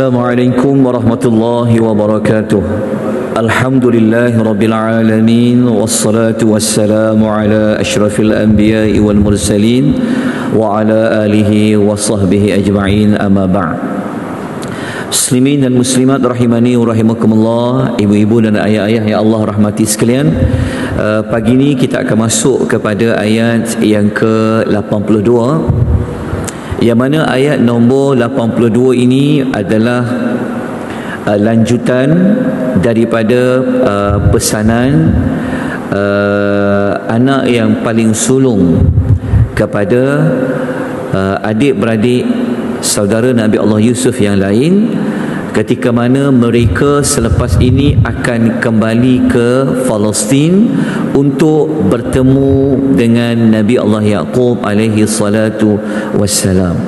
Assalamualaikum warahmatullahi wabarakatuh. Alhamdulillahi rabbil alamin, wassalatu wassalamu ala asyrafil anbiya'i wal mursalin wa ala alihi wa sahbihi ajma'in, amma ba'd. Muslimin dan muslimat rahimani wa rahimakumullah, ibu-ibu dan ayah-ayah yang Allah rahmati sekalian, pagi ini kita akan masuk kepada ayat yang ke-82, yang mana ayat nombor 82 ini adalah lanjutan daripada pesanan anak yang paling sulung kepada adik-beradik saudara Nabi Allah Yusuf yang lain, ketika mana mereka selepas ini akan kembali ke Palestin untuk bertemu dengan Nabi Allah Yaqub alaihi salatu wassalam.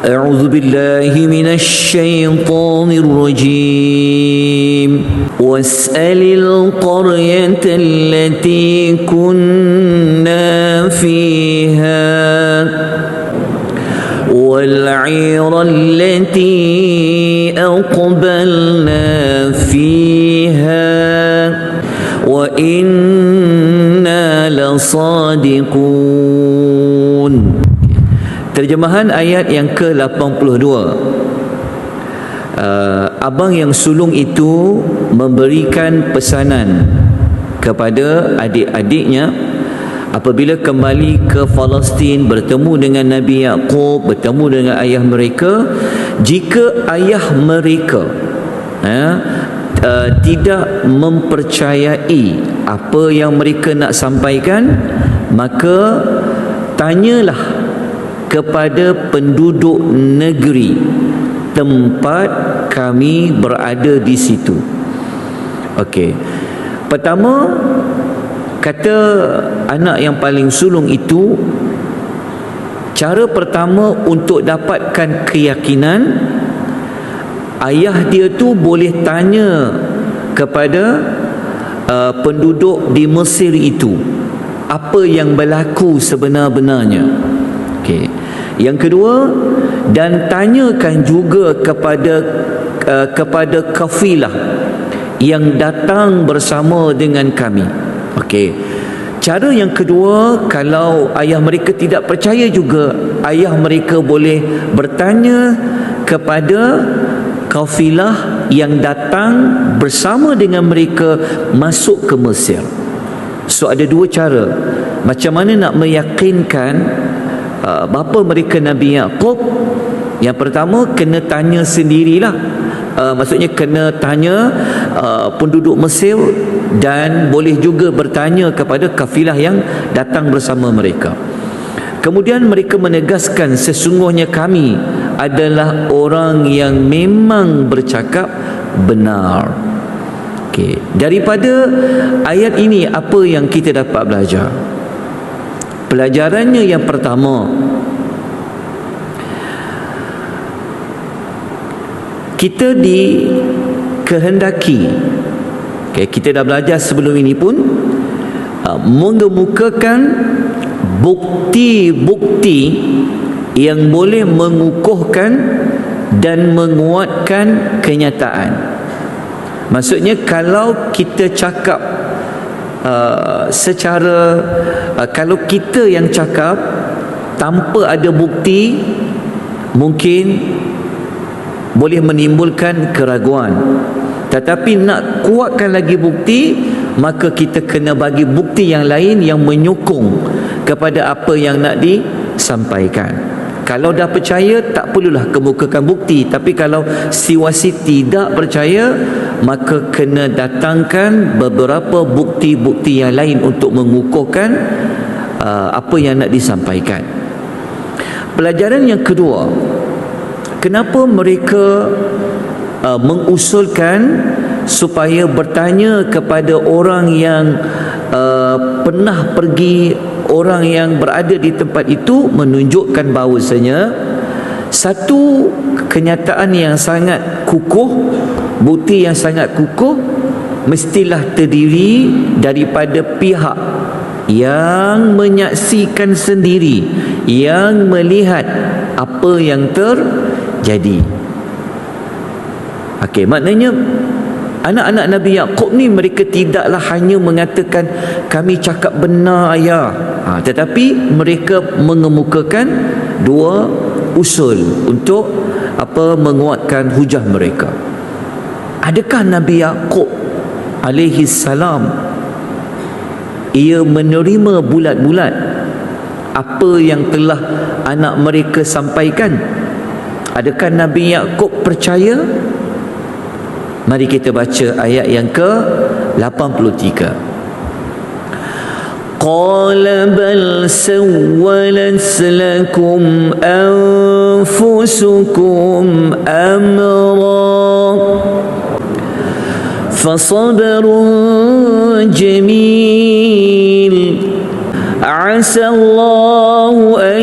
A'udzu billahi minasy syaithanir rajim. Was'alil qaryata allati kunna fiha والعير التي أقبلنا فيها وإنا لصادقون. Terjemahan ayat yang ke-82. Abang yang sulung itu memberikan pesanan kepada adik-adiknya apabila kembali ke Palestin bertemu dengan Nabi Yaqub, bertemu dengan ayah mereka, jika ayah mereka tidak mempercayai apa yang mereka nak sampaikan, maka tanyalah kepada penduduk negeri tempat kami berada di situ. Okey. Pertama, kata anak yang paling sulung itu, cara pertama untuk dapatkan keyakinan, ayah dia tu boleh tanya kepada penduduk di Mesir itu apa yang berlaku sebenar-benarnya. Okey. Yang kedua, dan tanyakan juga kepada kafilah yang datang bersama dengan kami. Okey. Cara yang kedua, kalau ayah mereka tidak percaya juga, ayah mereka boleh bertanya kepada kafilah yang datang bersama dengan mereka masuk ke Mesir. So ada dua cara. Macam mana nak meyakinkan bapa mereka Nabi Yaqub? Yang pertama, kena tanya sendirilah. Maksudnya kena tanya penduduk Mesir, dan boleh juga bertanya kepada kafilah yang datang bersama mereka. Kemudian mereka menegaskan, sesungguhnya kami adalah orang yang memang bercakap benar. Okey, daripada ayat ini apa yang kita dapat belajar? Pelajarannya yang pertama, kita dikehendaki, kita dah belajar sebelum ini pun, mengemukakan bukti-bukti yang boleh mengukuhkan dan menguatkan kenyataan. Maksudnya kalau kita cakap kalau kita yang cakap tanpa ada bukti, mungkin boleh menimbulkan keraguan. Tetapi nak kuatkan lagi bukti, maka kita kena bagi bukti yang lain yang menyokong kepada apa yang nak disampaikan. Kalau dah percaya, tak perlulah kemukakan bukti. Tapi kalau si tidak percaya, maka kena datangkan beberapa bukti-bukti yang lain untuk mengukuhkan apa yang nak disampaikan. Pelajaran yang kedua, kenapa mereka mengusulkan supaya bertanya kepada orang yang pernah pergi, orang yang berada di tempat itu, menunjukkan bahawasanya satu kenyataan yang sangat kukuh, bukti yang sangat kukuh, mestilah terdiri daripada pihak yang menyaksikan sendiri, yang melihat apa yang terjadi. Okey, maknanya anak-anak Nabi Yaqub ni mereka tidaklah hanya mengatakan kami cakap benar ayah, tetapi mereka mengemukakan dua usul untuk menguatkan hujah mereka. Adakah Nabi Yaqub alaihi salam ia menerima bulat-bulat apa yang telah anak mereka sampaikan? Adakah Nabi Yaqub percaya? Mari kita baca ayat yang ke-83. Qala bal sawwalat lakum anfusukum amra fasabrun jamil asa Allahu an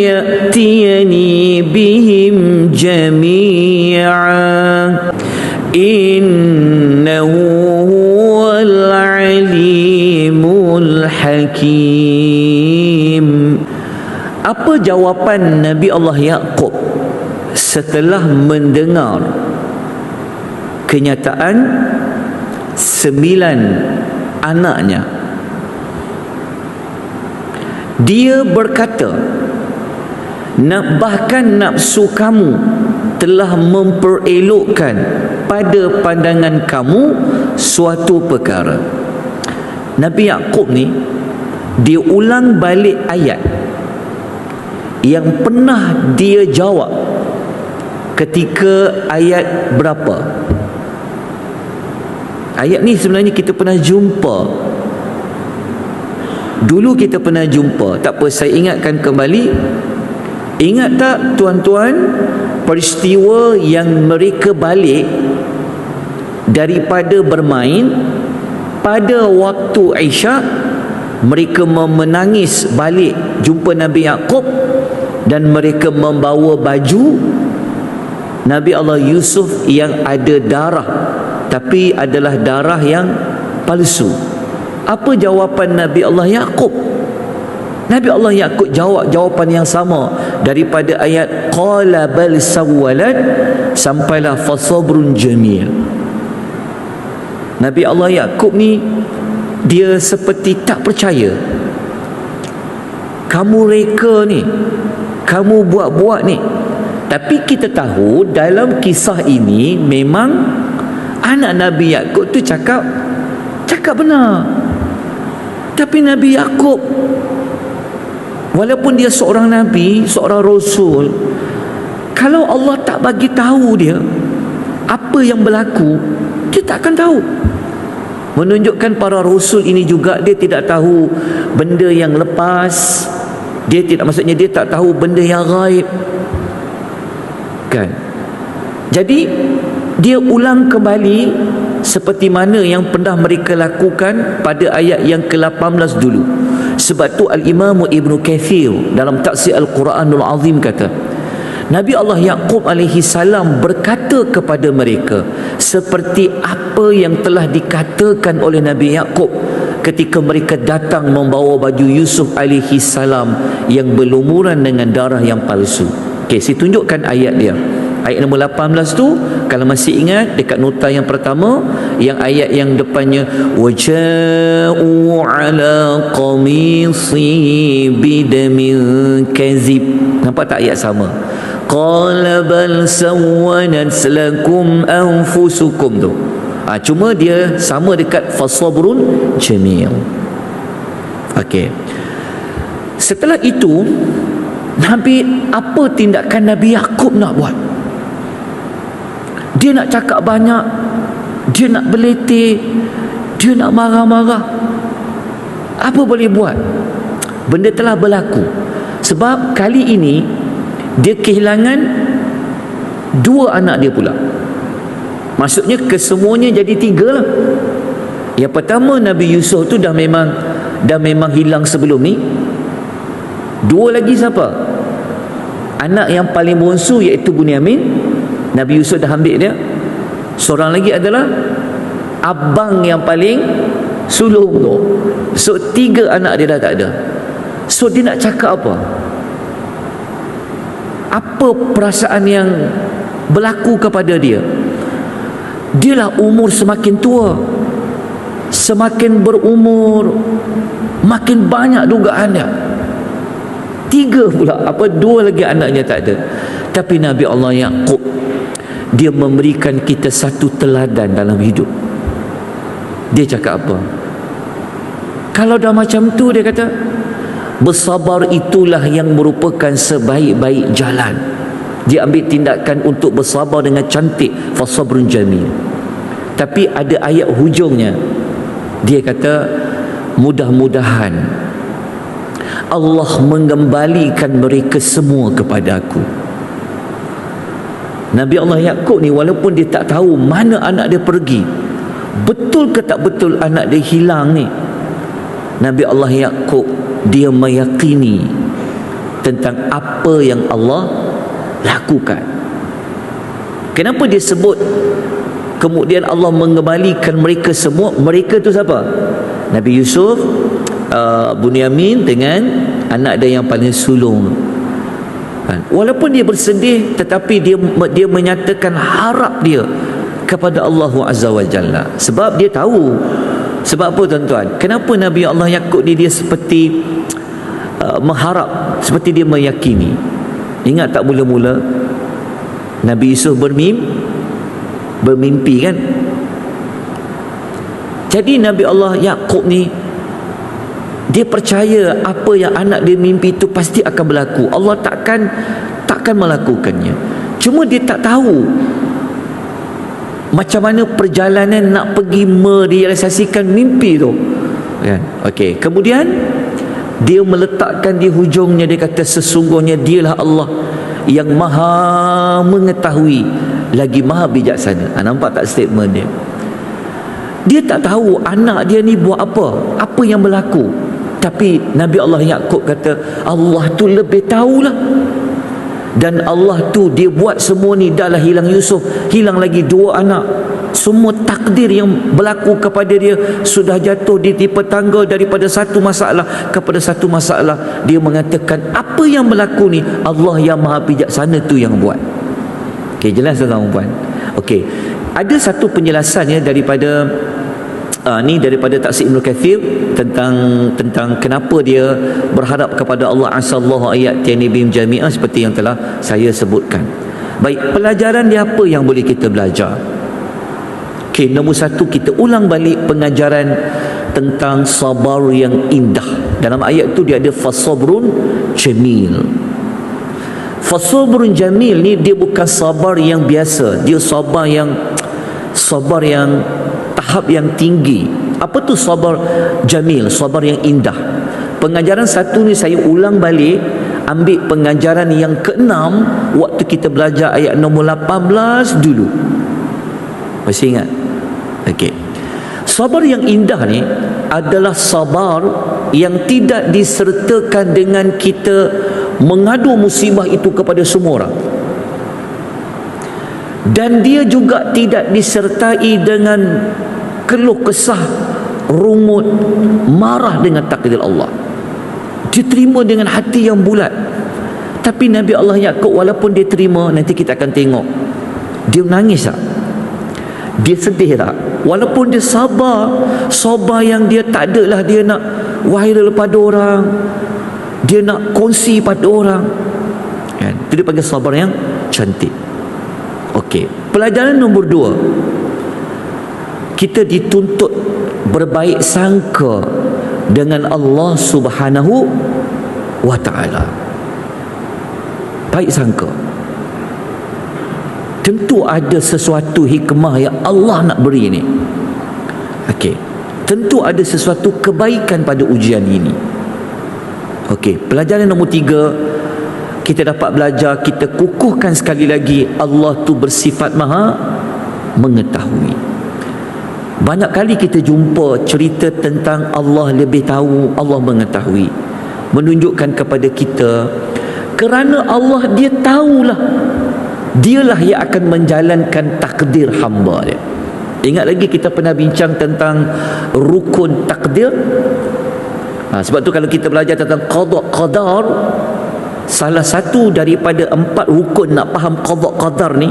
ya'tiyani bihim jami'an innahu huwal alimul hakim. Apa jawapan Nabi Allah Yaqub setelah mendengar kenyataan 9 anaknya? Dia berkata, bahkan nafsu kamu telah memperelokkan pada pandangan kamu suatu perkara. Nabi Yaqub ni dia ulang balik ayat yang pernah dia jawab ketika ayat berapa? Ayat ni sebenarnya kita pernah jumpa. Dulu kita pernah jumpa. Tak apa, saya ingatkan kembali. Ingat tak tuan-tuan peristiwa yang mereka balik daripada bermain pada waktu Isyak? Mereka menangis balik jumpa Nabi Yaqub dan mereka membawa baju Nabi Allah Yusuf yang ada darah, tapi adalah darah yang palsu. Apa jawapan Nabi Allah Yaqub? Nabi Allah Yaqub jawab jawapan yang sama daripada ayat qala bal sawwalat sampailah fasabrun jamil. Nabi Allah Yaqub ni dia seperti tak percaya. Kamu reka ni, kamu buat-buat ni. Tapi kita tahu dalam kisah ini memang anak Nabi Yaqub tu cakap benar. Tapi Nabi Yaqub, walaupun dia seorang Nabi, seorang Rasul, kalau Allah tak bagi tahu dia apa yang berlaku, dia tak akan tahu. Menunjukkan para Rasul ini juga dia tidak tahu benda yang lepas. Dia tidak, maksudnya dia tak tahu benda yang gaib, kan? Jadi dia ulang kembali seperti mana yang pernah mereka lakukan pada ayat yang ke-18 dulu. Sebab tu Al-Imam Ibn Kathir dalam Tafsir Al-Quranul Azim kata, Nabi Allah Yaqub alaihi salam berkata kepada mereka seperti apa yang telah dikatakan oleh Nabi Yaqub ketika mereka datang membawa baju Yusuf alaihi salam yang berlumuran dengan darah yang palsu. Okey, saya tunjukkan ayat dia. Ayat nombor 18 tu, kalau masih ingat dekat nota yang pertama, yang ayat yang depannya waja'u ala qamisi bidamin kazib. Nampak tak ayat sama? Qala bal sawwanat lakum anfusukum tu. Cuma dia sama dekat fasabrun jamil. Okey. Setelah itu apa tindakan Nabi Yaqub nak buat? Dia nak cakap banyak, dia nak berletih, dia nak marah-marah. Apa boleh buat? Benda telah berlaku. Sebab kali ini dia kehilangan 2 anak dia pula. Maksudnya kesemuanya jadi 3 lah. Yang pertama Nabi Yusuf tu dah memang hilang sebelum ni. 2 lagi siapa? Anak yang paling bongsu iaitu Bunyamin. Nabi Yusuf dah ambil dia. Seorang lagi adalah abang yang paling sulung tu. So 3 anak dia dah tak ada. So dia nak cakap apa? Apa perasaan yang berlaku kepada dia? Dialah umur semakin tua, semakin berumur, makin banyak dugaannya. 3 pula, 2 lagi anaknya tak ada. Tapi Nabi Allah Yaqub, dia memberikan kita satu teladan dalam hidup. Dia cakap apa? Kalau dah macam tu, dia kata, bersabar itulah yang merupakan sebaik-baik jalan. Dia ambil tindakan untuk bersabar dengan cantik, fasabrun jamil. Tapi ada ayat hujungnya, dia kata, mudah-mudahan Allah mengembalikan mereka semua kepada aku. Nabi Allah Yaqub ni, walaupun dia tak tahu mana anak dia pergi, betul ke tak betul anak dia hilang ni, Nabi Allah Yaqub, dia meyakini tentang apa yang Allah lakukan. Kenapa dia sebut kemudian Allah mengembalikan mereka semua? Mereka tu siapa? Nabi Yusuf, Bunyamin dengan anak dia yang paling sulung. Walaupun dia bersedih, tetapi dia menyatakan harap dia kepada Allah Azza wa Jalla. Sebab dia tahu. Sebab apa tuan-tuan? Kenapa Nabi Allah Yaqub ni dia seperti mengharap, seperti dia meyakini? Ingat tak mula-mula Nabi Yusuf bermimpi kan? Jadi Nabi Allah Yaqub ni, dia percaya apa yang anak dia mimpi itu pasti akan berlaku. Allah takkan melakukannya. Cuma dia tak tahu macam mana perjalanan nak pergi merealisasikan mimpi tu kan? Okey, kemudian dia meletakkan di hujungnya, dia kata sesungguhnya dialah Allah yang maha mengetahui lagi maha bijaksana. Nampak tak statement dia? Dia tak tahu anak dia ni buat apa yang berlaku. Tapi Nabi Allah Yaqub kata, Allah tu lebih tahulah. Dan Allah tu dia buat semua ni. Dah lah hilang Yusuf, hilang lagi 2 anak. Semua takdir yang berlaku kepada dia sudah jatuh di tipe tangga daripada satu masalah kepada satu masalah. Dia mengatakan apa yang berlaku ni Allah yang maha bijaksana tu yang buat. Okey, jelas tak tuan-tuan? Okey, ada satu penjelasannya daripada daripada tafsir Ibn Kathir tentang kenapa dia berharap kepada Allah asallahu ayat tianibim jami'ah seperti yang telah saya sebutkan. Baik, pelajaran dia apa yang boleh kita belajar? Okey, nombor 1, kita ulang balik pengajaran tentang sabar yang indah. Dalam ayat tu dia ada fasabrun jamil. Fasabrun jamil ni dia bukan sabar yang biasa, dia sabar yang tahap yang tinggi. Apa tu sabar jamil, sabar yang indah? Pengajaran 1 ni saya ulang balik, ambil pengajaran yang ke-6 waktu kita belajar ayat nombor 18 dulu. Masih ingat? Okey. Sabar yang indah ni adalah sabar yang tidak disertakan dengan kita mengadu musibah itu kepada semua orang. Dan dia juga tidak disertai dengan keluh kesah, rungut, marah dengan takdir Allah. Dia terima dengan hati yang bulat. Tapi Nabi Allah Yaqub, walaupun dia terima, nanti kita akan tengok dia menangis tak? Dia sedih tak? Walaupun dia sabar yang dia tak adalah dia nak viral pada orang, dia nak kongsi pada orang kan? Itu dia panggil sabar yang cantik. Okey, pelajaran nombor 2, kita dituntut berbaik sangka dengan Allah Subhanahu wa ta'ala. Baik sangka. Tentu ada sesuatu hikmah yang Allah nak beri ni. Okey, tentu ada sesuatu kebaikan pada ujian ini. Okey, pelajaran nombor 3, kita dapat belajar, kita kukuhkan sekali lagi, Allah tu bersifat maha mengetahui. Banyak kali kita jumpa cerita tentang Allah lebih tahu, Allah mengetahui, menunjukkan kepada kita kerana Allah dia tahulah, dialah yang akan menjalankan takdir hamba dia. Ingat lagi kita pernah bincang tentang rukun takdir. Sebab tu kalau kita belajar tentang qada qadar, salah satu daripada 4 rukun nak faham qada qadar ni,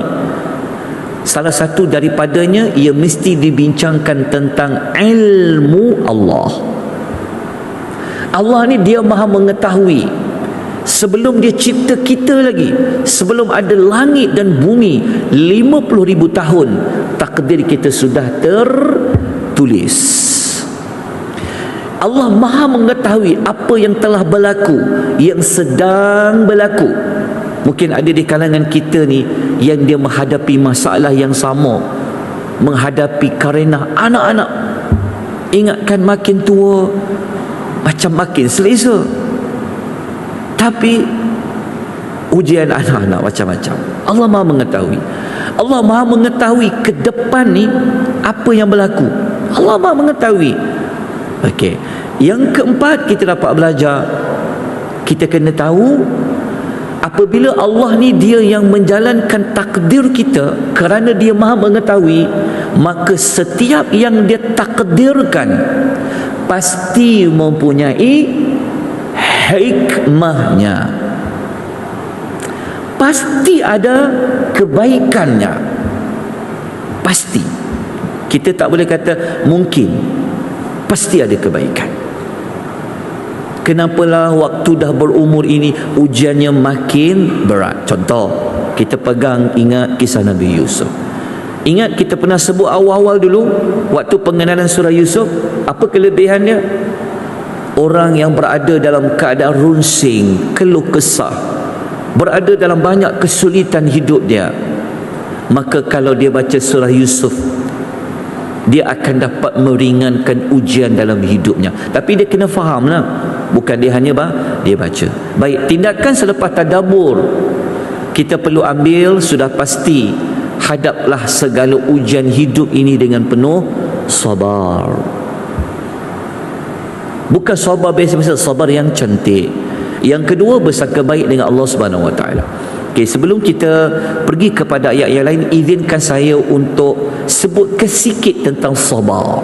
salah satu daripadanya ia mesti dibincangkan tentang ilmu Allah. Allah ni dia maha mengetahui. Sebelum dia cipta kita lagi, sebelum ada langit dan bumi, 50,000 tahun takdir kita sudah tertulis. Allah maha mengetahui apa yang telah berlaku, yang sedang berlaku. Mungkin ada di kalangan kita ni yang dia menghadapi masalah yang sama, menghadapi kerana anak-anak. Ingatkan makin tua macam makin selesa, tapi ujian anak-anak macam-macam. Allah maha mengetahui. Allah maha mengetahui ke depan ni apa yang berlaku. Allah maha mengetahui. Okey. Yang keempat, kita dapat belajar, kita kena tahu apabila Allah ni dia yang menjalankan takdir kita, kerana dia maha mengetahui, maka setiap yang dia takdirkan pasti mempunyai hikmahnya, pasti ada kebaikannya, pasti. Kita tak boleh kata mungkin, pasti ada kebaikan. Kenapalah waktu dah berumur ini ujiannya makin berat? Contoh, kita pegang, ingat kisah Nabi Yusuf. Ingat kita pernah sebut awal-awal dulu waktu pengenalan surah Yusuf, apa kelebihannya? Orang yang berada dalam keadaan runsing, keluh kesah, berada dalam banyak kesulitan hidup dia, maka kalau dia baca surah Yusuf, dia akan dapat meringankan ujian dalam hidupnya. Tapi dia kena fahamlah, bukan dia hanya dia baca. Baik, tindakan selepas tadabbur kita perlu ambil, sudah pasti hadaplah segala ujian hidup ini dengan penuh sabar. Bukan sabar biasa-biasa, sabar yang cantik. Yang kedua, bersangka baik dengan Allah Subhanahu Wa Taala. Okey, sebelum kita pergi kepada ayat yang lain, izinkan saya untuk sebutkan sikit tentang sabar.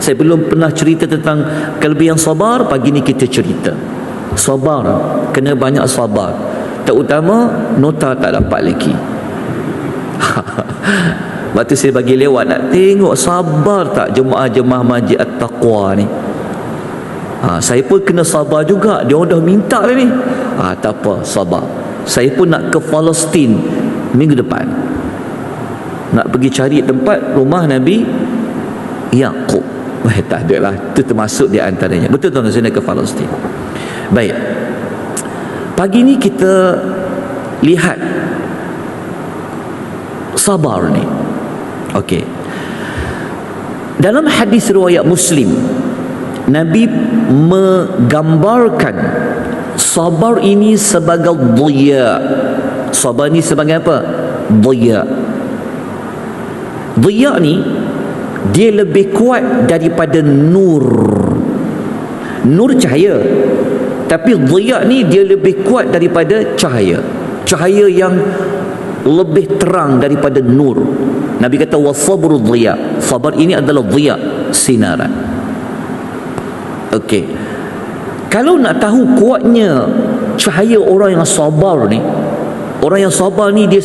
Saya belum pernah cerita tentang kelebihan sabar, pagi ni kita cerita. Sabar, kena banyak sabar. Terutama nota tak dapat lagi. Waktu saya bagi lewat, nak tengok sabar tak jemaah-jemaah Masjid At-Taqwa ni. Saya pun kena sabar juga. Dia orang dah minta dah ni. Tak apa, sabar. Saya pun nak ke Palestin minggu depan, nak pergi cari tempat rumah Nabi Yaqub. Tak ada lah, itu termasuk di antaranya. Betul tuan-tuan, saya nak ke Palestin. Baik, pagi ni kita lihat sabar ni. Okey, dalam hadis riwayat Muslim, Nabi menggambarkan sabar ini sebagai dhiya. Sabar ni sebagai apa? Dhiya. Dhiya ni dia lebih kuat daripada nur. Nur cahaya, tapi dhiya ni dia lebih kuat daripada cahaya. Cahaya yang lebih terang daripada nur. Nabi kata wasabru dhiya. Sabar ini adalah dhiya, sinaran. Okey, kalau nak tahu kuatnya cahaya orang yang sabar ni, orang yang sabar ni dia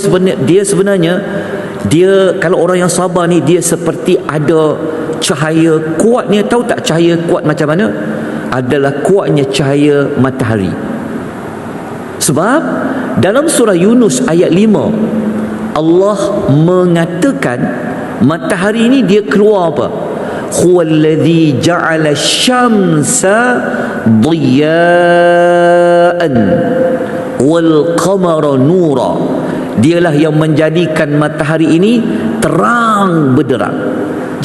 sebenarnya kalau orang yang sabar ni dia seperti ada cahaya kuatnya. Tahu tak cahaya kuat macam mana? Adalah kuatnya cahaya matahari. Sebab dalam surah Yunus ayat 5, Allah mengatakan matahari ni dia keluar apa? Huwallazi ja'ala syamsa dhiya'an wal qamara nura. Dialah yang menjadikan matahari ini terang benderang.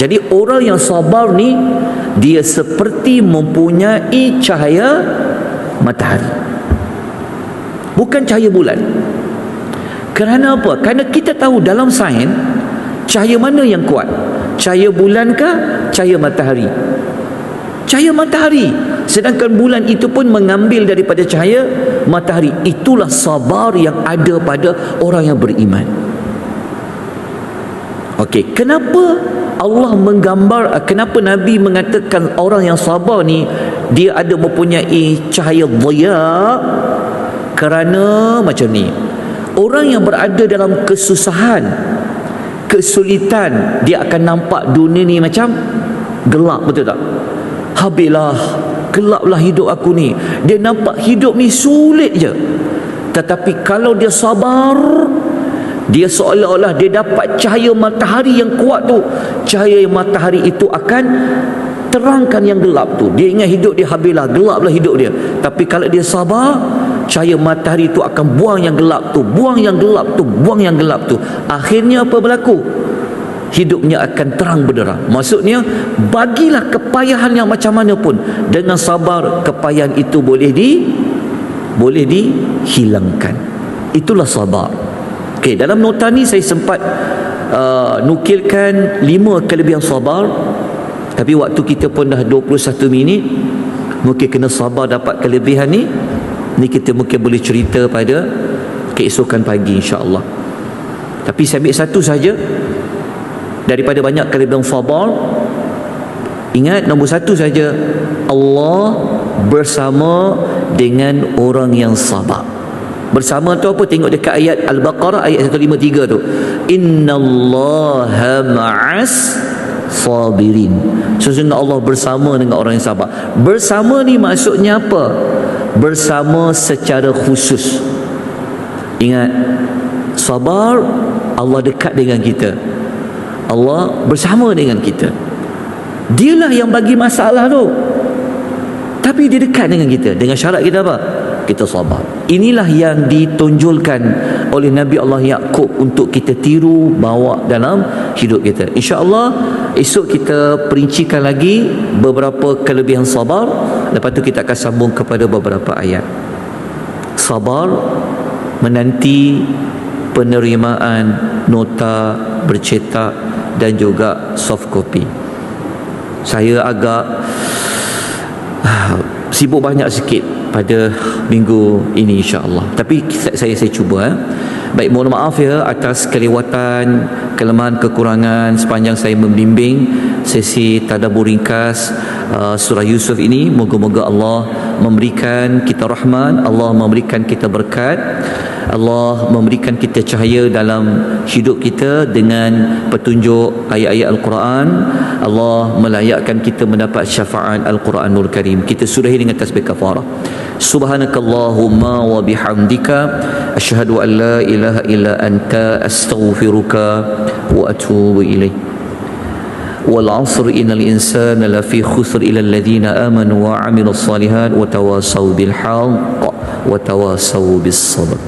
Jadi orang yang sabar ni dia seperti mempunyai cahaya matahari, bukan cahaya bulan. Kerana apa? Kerana kita tahu dalam sains, cahaya mana yang kuat? Cahaya bulan ke cahaya matahari? Cahaya matahari. Sedangkan bulan itu pun mengambil daripada cahaya matahari. Itulah sabar yang ada pada orang yang beriman. Okey, kenapa Allah kenapa Nabi mengatakan orang yang sabar ni dia ada mempunyai cahaya dhiya? Kerana macam ni, orang yang berada dalam kesusahan, kesulitan, dia akan nampak dunia ni macam gelap, betul tak? Habislah, gelaplah hidup aku ni. Dia nampak hidup ni sulit je. Tetapi kalau dia sabar, dia seolah-olah dia dapat cahaya matahari yang kuat tu. Cahaya matahari itu akan terangkan yang gelap tu. Dia ingat hidup dia habislah, gelaplah hidup dia. Tapi kalau dia sabar, cahaya matahari itu akan buang yang gelap tu, buang yang gelap tu, buang yang gelap tu. Akhirnya apa berlaku? Hidupnya akan terang benderang. Maksudnya, bagilah kepayahan yang macam mana pun, dengan sabar kepayahan itu boleh dihilangkan. Itulah sabar. Okey, dalam nota ni saya sempat nukilkan 5 kelebihan sabar. Tapi waktu kita pun dah 21 minit. Mungkin kena sabar dapat kelebihan ni. Ni kita mungkin boleh cerita pada keesokan pagi, insya-Allah. Tapi saya ambil satu saja daripada banyak kelebihan sabar. Ingat, nombor satu saja, Allah bersama dengan orang yang sabar. Bersama tu apa? Tengok dekat ayat Al-Baqarah ayat 153 tu. Innallaha ma'as sabirin. Sesungguhnya Allah bersama dengan orang yang sabar. Bersama ni maksudnya apa? Bersama secara khusus. Ingat, sabar, Allah dekat dengan kita. Allah bersama dengan kita. Dialah yang bagi masalah tu, tapi dia dekat dengan kita. Dengan syarat kita apa? Kita sabar. Inilah yang ditonjolkan oleh Nabi Allah Yaqub untuk kita tiru, bawa dalam hidup kita. InsyaAllah esok kita perincikan lagi beberapa kelebihan sabar. Lepas tu kita akan sambung kepada beberapa ayat. Sabar menanti penerimaan nota bercetak dan juga soft copy. Saya agak sibuk banyak sikit pada minggu ini, insya-Allah. Tapi saya cuba. Baik, mohon maaf ya atas kelewatan, kelemahan, kekurangan sepanjang saya membimbing sesi tadabbur ringkas surah Yusuf ini. Moga-moga Allah memberikan kita rahmat, Allah memberikan kita berkat, Allah memberikan kita cahaya dalam hidup kita dengan petunjuk ayat-ayat Al-Quran. Allah melayakkan kita mendapat syafaat Al-Quranul Karim. Kita sudahi dengan tasbih kafarah. Subhanakallahumma wa bihamdika asyhadu an la ilaha illa anta astaghfiruka wa atubu ilaik. Wal 'asr innal insana lafi khusr illa alladhina amanu wa 'amilus solihat wa tawassaw bil haqq wa tawassaw bis sabr.